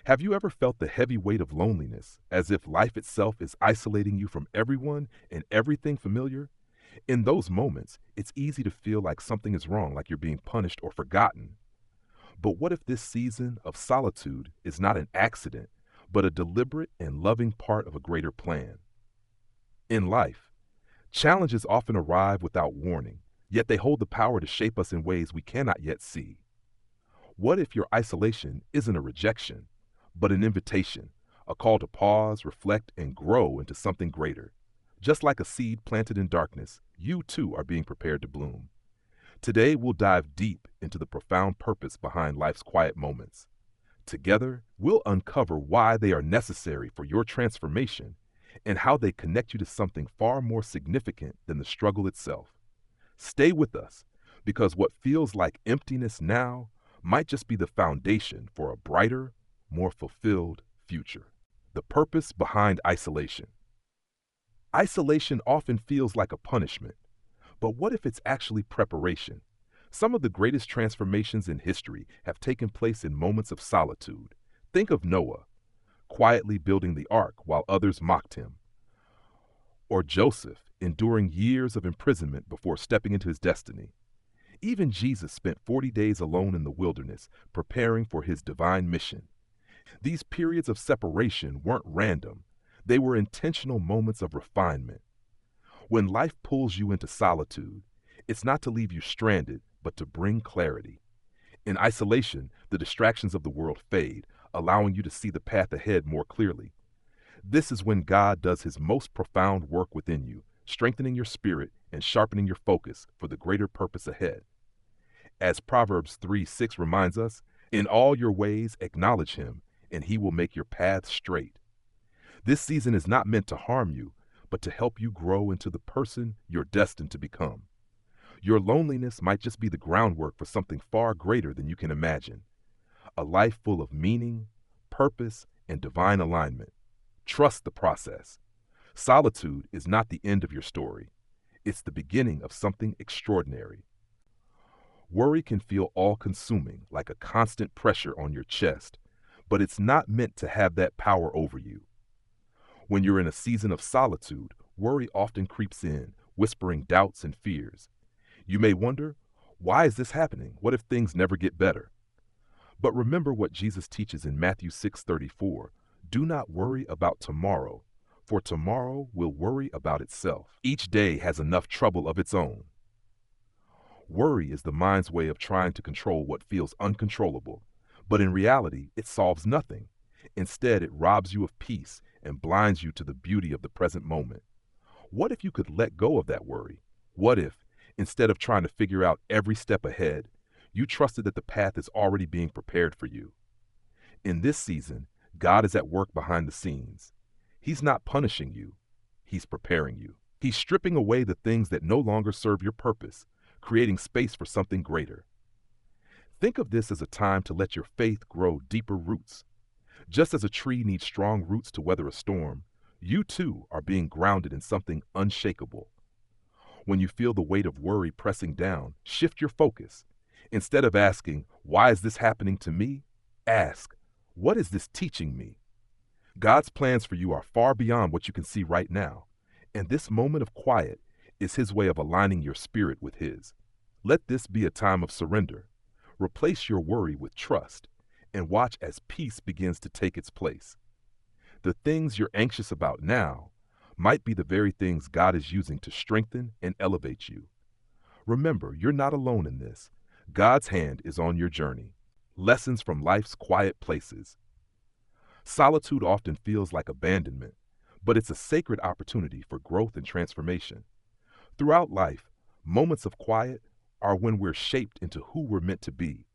Have you ever felt the heavy weight of loneliness, as if life itself is isolating you from everyone and everything familiar? In those moments, it's easy to feel like something is wrong, like you're being punished or forgotten. But what if this season of solitude is not an accident, but a deliberate and loving part of a greater plan? In life, challenges often arrive without warning, yet they hold the power to shape us in ways we cannot yet see. What if your isolation isn't a rejection, but an invitation, a call to pause, reflect, and grow into something greater? Just like a seed planted in darkness, you too are being prepared to bloom. Today, we'll dive deep into the profound purpose behind life's quiet moments. Together, we'll uncover why they are necessary for your transformation and how they connect you to something far more significant than the struggle itself. Stay with us, because what feels like emptiness now might just be the foundation for a brighter, more fulfilled future. The purpose behind isolation. Isolation often feels like a punishment, but what if it's actually preparation? Some of the greatest transformations in history have taken place in moments of solitude. Think of Noah, quietly building the ark while others mocked him, or Joseph, enduring years of imprisonment before stepping into his destiny. Even Jesus spent 40 days alone in the wilderness, preparing for his divine mission. These periods of separation weren't random, they were intentional moments of refinement. When life pulls you into solitude, it's not to leave you stranded, but to bring clarity. In isolation, the distractions of the world fade, allowing you to see the path ahead more clearly. This is when God does his most profound work within you, strengthening your spirit and sharpening your focus for the greater purpose ahead. As Proverbs 3:6 reminds us, in all your ways acknowledge him, and he will make your path straight. This season is not meant to harm you, but to help you grow into the person you're destined to become. Your loneliness might just be the groundwork for something far greater than you can imagine, a life full of meaning, purpose, and divine alignment. Trust the process. Solitude is not the end of your story. It's the beginning of something extraordinary. Worry can feel all-consuming, like a constant pressure on your chest, but it's not meant to have that power over you. When you're in a season of solitude, worry often creeps in, whispering doubts and fears. You may wonder, why is this happening? What if things never get better? But remember what Jesus teaches in Matthew 6:34. Do not worry about tomorrow, for tomorrow will worry about itself. Each day has enough trouble of its own. Worry is the mind's way of trying to control what feels uncontrollable, but in reality, it solves nothing. Instead, it robs you of peace and blinds you to the beauty of the present moment. What if you could let go of that worry? What if, instead of trying to figure out every step ahead, you trusted that the path is already being prepared for you? In this season, God is at work behind the scenes. He's not punishing you, he's preparing you. He's stripping away the things that no longer serve your purpose, creating space for something greater. Think of this as a time to let your faith grow deeper roots. Just as a tree needs strong roots to weather a storm, you too are being grounded in something unshakable. When you feel the weight of worry pressing down, shift your focus. Instead of asking, why is this happening to me? Ask, what is this teaching me? God's plans for you are far beyond what you can see right now, and this moment of quiet is his way of aligning your spirit with his. Let this be a time of surrender. Replace your worry with trust, and watch as peace begins to take its place. The things you're anxious about now might be the very things God is using to strengthen and elevate you. Remember, you're not alone in this. God's hand is on your journey. Lessons from life's quiet places. Solitude often feels like abandonment, but it's a sacred opportunity for growth and transformation. Throughout life, moments of quiet are when we're shaped into who we're meant to be.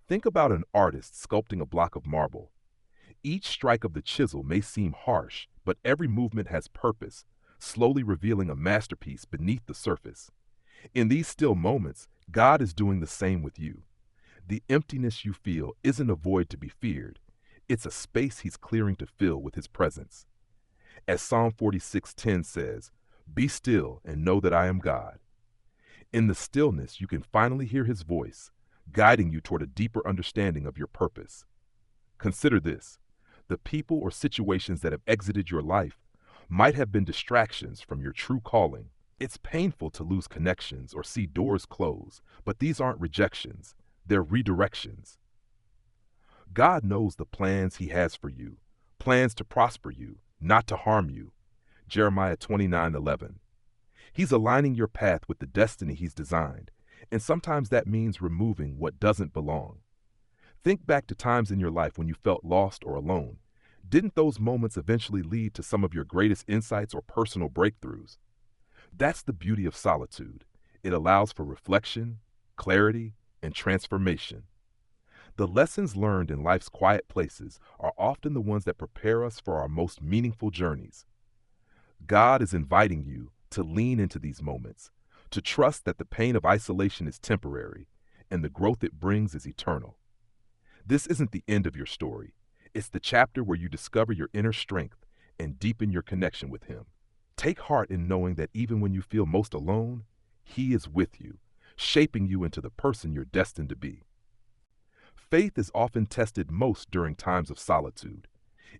Think about an artist sculpting a block of marble. Each strike of the chisel may seem harsh, but every movement has purpose, slowly revealing a masterpiece beneath the surface. In these still moments, God is doing the same with you. The emptiness you feel isn't a void to be feared. It's a space he's clearing to fill with his presence. As Psalm 46:10 says, "Be still and know that I am God." In the stillness, you can finally hear his voice, guiding you toward a deeper understanding of your purpose. Consider this: the people or situations that have exited your life might have been distractions from your true calling. It's painful to lose connections or see doors close, but these aren't rejections, they're redirections. God knows the plans He has for you, plans to prosper you, not to harm you. Jeremiah 29:11. He's aligning your path with the destiny He's designed, and sometimes that means removing what doesn't belong. Think back to times in your life when you felt lost or alone. Didn't those moments eventually lead to some of your greatest insights or personal breakthroughs? That's the beauty of solitude. It allows for reflection, clarity, and transformation. The lessons learned in life's quiet places are often the ones that prepare us for our most meaningful journeys. God is inviting you to lean into these moments, to trust that the pain of isolation is temporary and the growth it brings is eternal. This isn't the end of your story. It's the chapter where you discover your inner strength and deepen your connection with Him. Take heart in knowing that even when you feel most alone, He is with you, shaping you into the person you're destined to be. Faith is often tested most during times of solitude.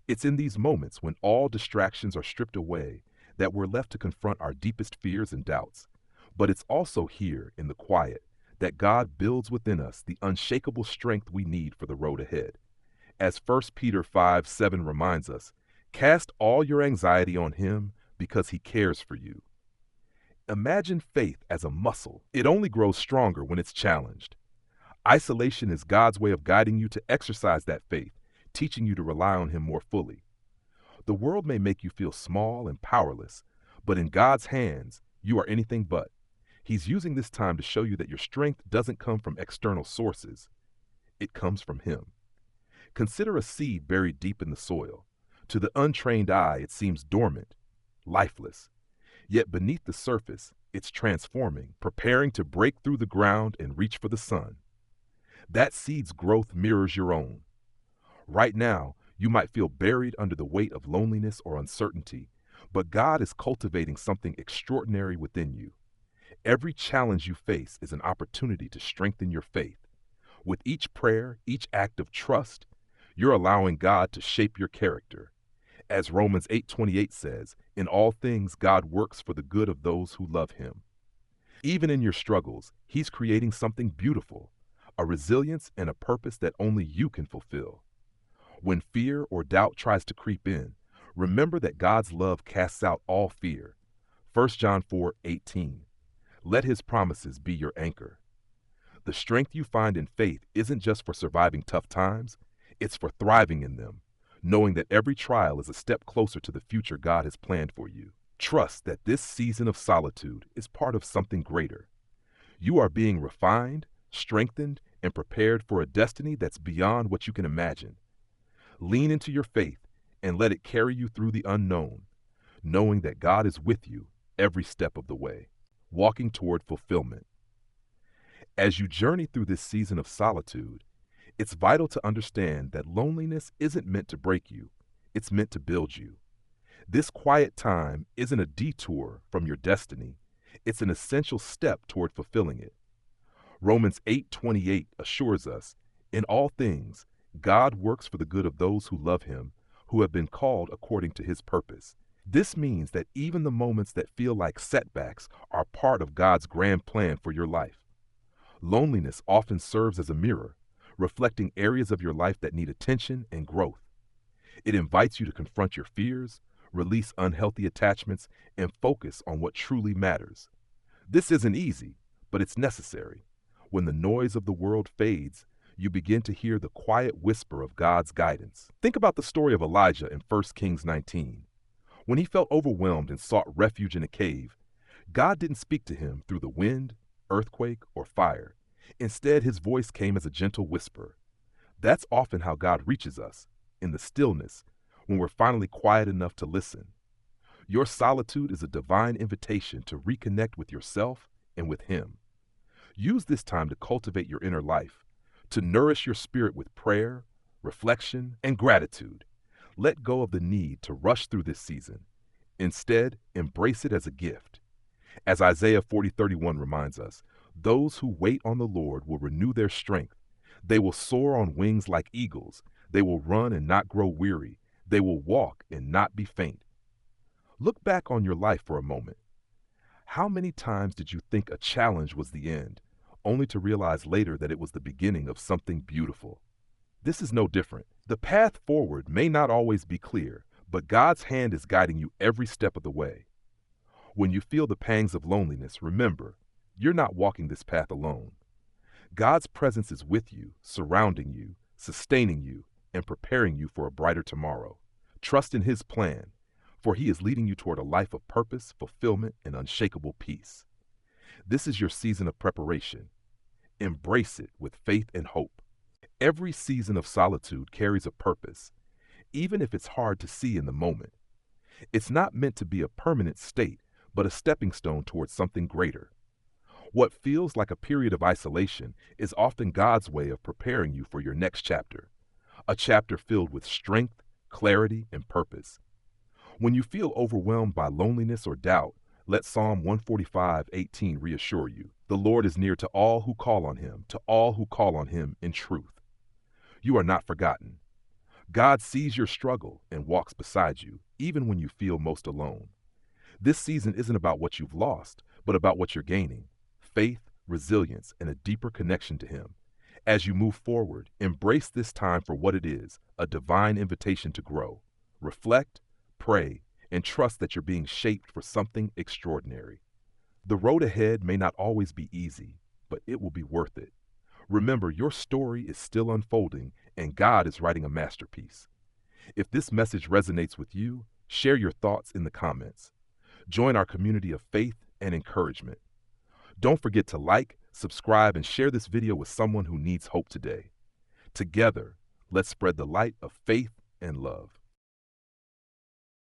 It's in these moments when all distractions are stripped away that we're left to confront our deepest fears and doubts. But it's also here, in the quiet, that God builds within us the unshakable strength we need for the road ahead. As 1 Peter 5:7 reminds us, cast all your anxiety on Him because He cares for you. Imagine faith as a muscle. It only grows stronger when it's challenged. Isolation is God's way of guiding you to exercise that faith, teaching you to rely on Him more fully. The world may make you feel small and powerless, but in God's hands, you are anything but. He's using this time to show you that your strength doesn't come from external sources. It comes from Him. Consider a seed buried deep in the soil. To the untrained eye, it seems dormant, lifeless. Yet beneath the surface, it's transforming, preparing to break through the ground and reach for the sun. That seed's growth mirrors your own. Right now, you might feel buried under the weight of loneliness or uncertainty, but God is cultivating something extraordinary within you. Every challenge you face is an opportunity to strengthen your faith. With each prayer, each act of trust, you're allowing God to shape your character. As Romans 8:28 says, in all things God works for the good of those who love Him. Even in your struggles, He's creating something beautiful, a resilience and a purpose that only you can fulfill. When fear or doubt tries to creep in, remember that God's love casts out all fear. 1 John 4:18. Let His promises be your anchor. The strength you find in faith isn't just for surviving tough times, it's for thriving in them, knowing that every trial is a step closer to the future God has planned for you. Trust that this season of solitude is part of something greater. You are being refined, strengthened, and prepared for a destiny that's beyond what you can imagine. Lean into your faith and let it carry you through the unknown, knowing that God is with you every step of the way, walking toward fulfillment. As you journey through this season of solitude, it's vital to understand that loneliness isn't meant to break you, it's meant to build you. This quiet time isn't a detour from your destiny, it's an essential step toward fulfilling it. Romans 8:28 assures us, in all things, God works for the good of those who love Him, who have been called according to His purpose. This means that even the moments that feel like setbacks are part of God's grand plan for your life. Loneliness often serves as a mirror, reflecting areas of your life that need attention and growth. It invites you to confront your fears, release unhealthy attachments, and focus on what truly matters. This isn't easy, but it's necessary. When the noise of the world fades, you begin to hear the quiet whisper of God's guidance. Think about the story of Elijah in 1 Kings 19. When he felt overwhelmed and sought refuge in a cave, God didn't speak to him through the wind, earthquake, or fire. Instead, His voice came as a gentle whisper. That's often how God reaches us, in the stillness, when we're finally quiet enough to listen. Your solitude is a divine invitation to reconnect with yourself and with Him. Use this time to cultivate your inner life, to nourish your spirit with prayer, reflection, and gratitude. Let go of the need to rush through this season. Instead, embrace it as a gift. As Isaiah 40:31 reminds us, those who wait on the Lord will renew their strength. They will soar on wings like eagles. They will run and not grow weary. They will walk and not be faint. Look back on your life for a moment. How many times did you think a challenge was the end, only to realize later that it was the beginning of something beautiful? This is no different. The path forward may not always be clear, but God's hand is guiding you every step of the way. When you feel the pangs of loneliness, remember, you're not walking this path alone. God's presence is with you, surrounding you, sustaining you, and preparing you for a brighter tomorrow. Trust in His plan, for He is leading you toward a life of purpose, fulfillment, and unshakable peace. This is your season of preparation. Embrace it with faith and hope. Every season of solitude carries a purpose, even if it's hard to see in the moment. It's not meant to be a permanent state, but a stepping stone towards something greater. What feels like a period of isolation is often God's way of preparing you for your next chapter, a chapter filled with strength, clarity, and purpose. When you feel overwhelmed by loneliness or doubt, let Psalm 145:18 reassure you. The Lord is near to all who call on Him, to all who call on Him in truth. You are not forgotten. God sees your struggle and walks beside you, even when you feel most alone. This season isn't about what you've lost, but about what you're gaining: faith, resilience, and a deeper connection to Him. As you move forward, embrace this time for what it is, a divine invitation to grow. Reflect, pray, and trust that you're being shaped for something extraordinary. The road ahead may not always be easy, but it will be worth it. Remember, your story is still unfolding, and God is writing a masterpiece. If this message resonates with you, share your thoughts in the comments. Join our community of faith and encouragement. Don't forget to like, subscribe, and share this video with someone who needs hope today. Together, let's spread the light of faith and love.